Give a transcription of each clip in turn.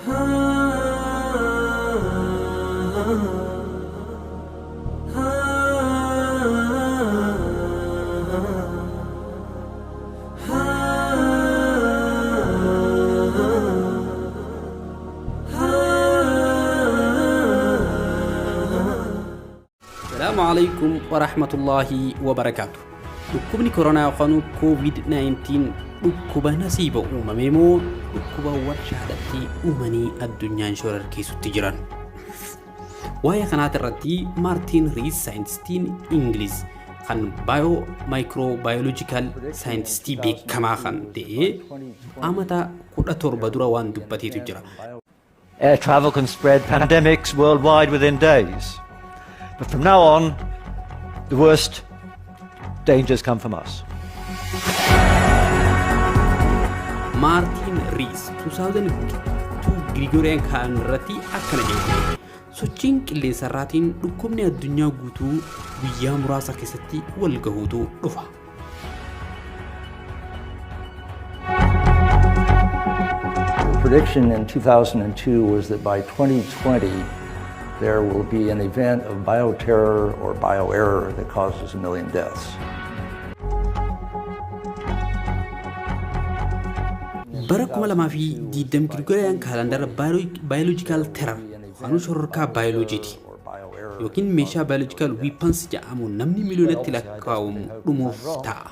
السلام عليكم ورحمة الله وبركاته. dhukkubni korona yookaan covid19 dhukkuba nasiiba uumamee moo dhukkuba warshaadhaatti uumanii addunyaan shororkeessutti jiran? Waa'ee kanaati irratti Maartiin Riis saayintistiin Ingiliz kan microbiological saayintistii beekamaa kan ta'e amata 17 dura waan dubbateetu jira. Air travel can spread pandemics worldwide within days. But from now on, the worst dangers come from us. Maartiin Riis 2002 Gregorian calendar-ratti akkana jedhe. Sochiin qilleensa irraatiin dhukkubni addunyaa guutuu guyyaa muraasa keessatti wal gahuutu dhufa. The prediction in 2002 was that by 2020 there will be an event of bioterror or bioerror that causes 1 million deaths. Bara 2020 Gregorian calendar biological terror kan shororkaa biologiiti yookiin meeshaa biological weapons jedhamuun namni miliyoonatti lakkaa'amu dhumuuf ta'a.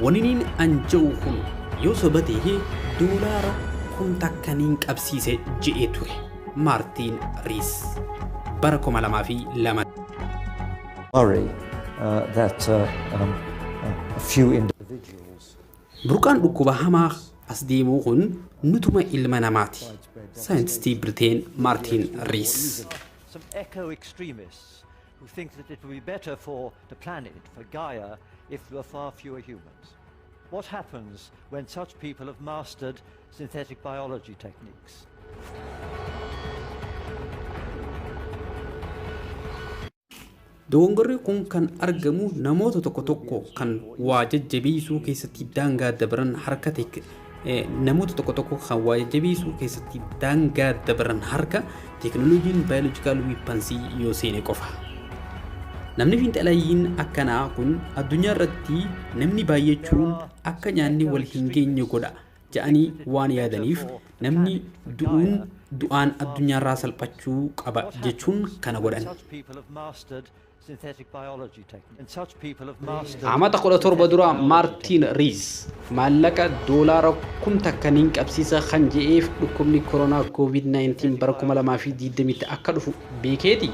Wanniin anja'u kun yoo sobatee doolaara kuntakkaniin qabsiise je'ee ture. Maartiin Riis bara 2002 Worry that a few individuals. Burqaan dhukkuba hamaa as deemuu kun nutuma ilma namaati. Saayintistii Biriteen Maartiin Riis. Some eco-extremists who think that it would be better for the planet, for Gaia, if there were far fewer humans. What happens when such people have mastered synthetic biology techniques? Dogongorri kun kan argamu namoota tokko tokko kan waa jajjabeessuu keessatti daangaa dabaran harka namoota tokko tokko kan waa jajjabeessuu keessatti daangaa dabaran harka teknooloojiin biological weapons yoo seene qofa. Namni fiinxalayyiin akkanaa kun addunyaa irratti namni baay'achuun akka nyaanni wal hin geenye godha jedhanii waan yaadaniif namni du'aan addunyaa irraa salphachuu qaba jechuun kana godhan. Amata 17 dura Maartiin Riis maallaqa doolaara 10,000 qabsiisa kan je'eef dhukkubni korona covid19 bara 2020 akka dhufu beekeeti.